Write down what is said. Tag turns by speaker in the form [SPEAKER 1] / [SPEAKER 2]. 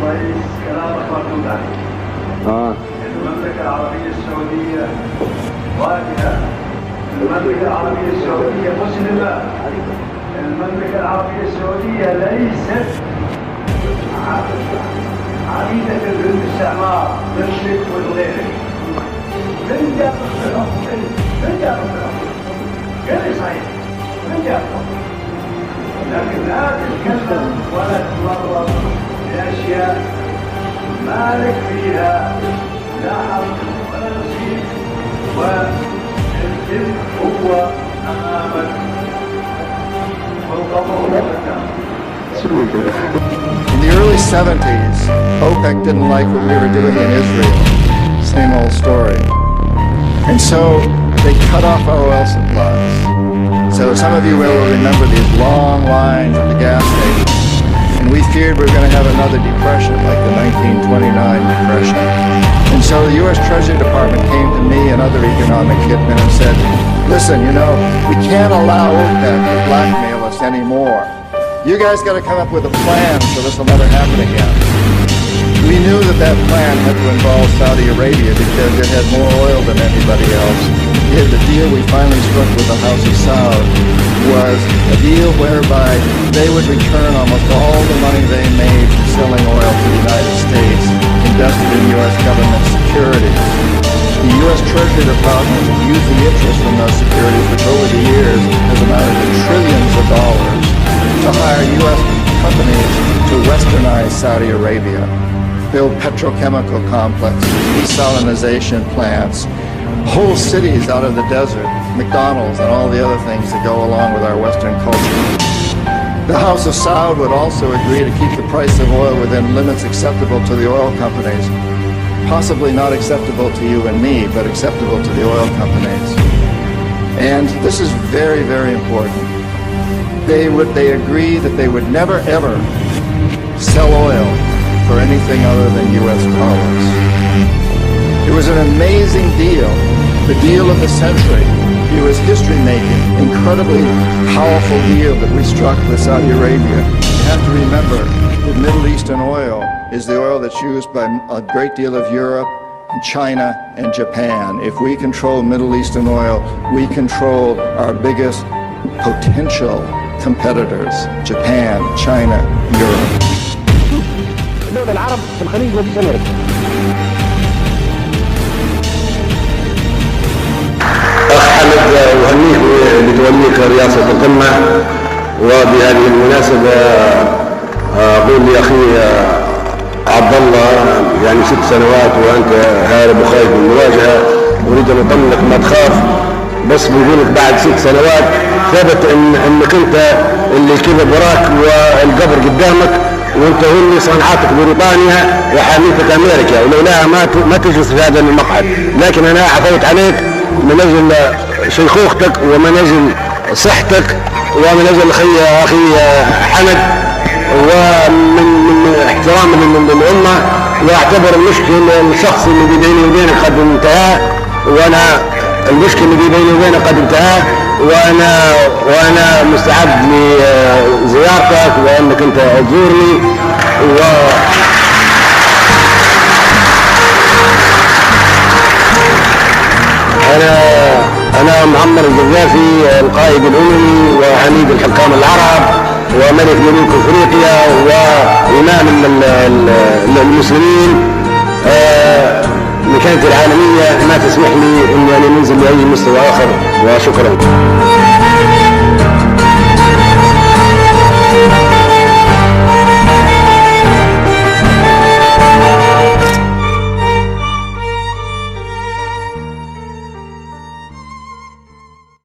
[SPEAKER 1] الرئيس كلامك مردود عليه. المملكة العربية السعودية واجهة، المملكة العربية السعودية مسلمة، المملكة العربية السعودية ليست عبيدة للاستعمار للشرك والغيره. من جاب الخلق؟ من جاب الخلق؟ غير صحيح، من جاب الخلق؟ لكن لا تتكلم ولا تتمرر بأشياء مالك فيها لا حق ولا نصيب، والإثم هو أمامك والقبر والقدام.
[SPEAKER 2] In the early 70s, OPEC didn't like what we were doing in Israel. Same old story. And so they cut off our oil supplies. So some of you will remember these long lines at the gas station. And we feared we were going to have another depression like the 1929 depression. And so the U.S. Treasury Department came to me and other economic hitmen and said, listen, you know, we can't allow OPEC to blackmail us anymore. You guys got to come up with a plan so this will never happen again. We knew that that plan had to involve Saudi Arabia because it had more oil than anybody else. The deal we finally struck with the House of Saud was a deal whereby they would return almost all the money they made from selling oil to the United States invested in U.S. government securities. The U.S. Treasury Department would use the interest from those securities, which over the years has amounted to trillions of dollars, to hire U.S. companies to westernize Saudi Arabia, build petrochemical complexes, desalinization plants, whole cities out of the desert, McDonald's and all the other things that go along with our Western culture. The House of Saud would also agree to keep the price of oil within limits acceptable to the oil companies, possibly not acceptable to you and me, but acceptable to the oil companies. And this is very, very important. They agree that they would never ever sell oil for anything other than U.S. dollars. It was an amazing deal, the deal of the century. It was history-making, incredibly powerful deal that we struck with Saudi Arabia. You have to remember that Middle Eastern oil is the oil that's used by a great deal of Europe, and China, and Japan. If we control Middle Eastern oil, we control our biggest potential competitors, Japan, China, Europe.
[SPEAKER 3] العرب في الخليج وفي أمريكا.
[SPEAKER 4] أخ حمد أهنيك بتوليك رئاسة القمة، وبهذه المناسبة أقول لأخي عبد الله يعني 6 سنوات وأنت هارب وخايف من المواجهة، أريد أن أطمنك ما تخاف، بس بيقولك بعد 6 سنوات ثبت إنك أنت اللي الكذب وراك والقبر قدامك، وانت هو اللي صنعتك بريطانيا وحاميتك امريكا، ولولاها ما تجلس في هذا المقعد. لكن انا عفوت عليك من اجل شيخوختك ومن اجل صحتك ومن اجل اخي حمد، ومن احترام للامه، واعتبر المشكل الشخصي اللي بيني وبينك قد انتهى، وانا المشكل اللي بيني وبينك قد انتهى، وانا مستعد لزيارتك وانك انت تزورني. انا معمر القذافي القائد الاممي وعميد الحكام العرب وملك ملوك افريقيا وامام المسلمين. مكانتي العالمية ما تسمح لي اني ننزل لاي مستوى اخر، وشكرا.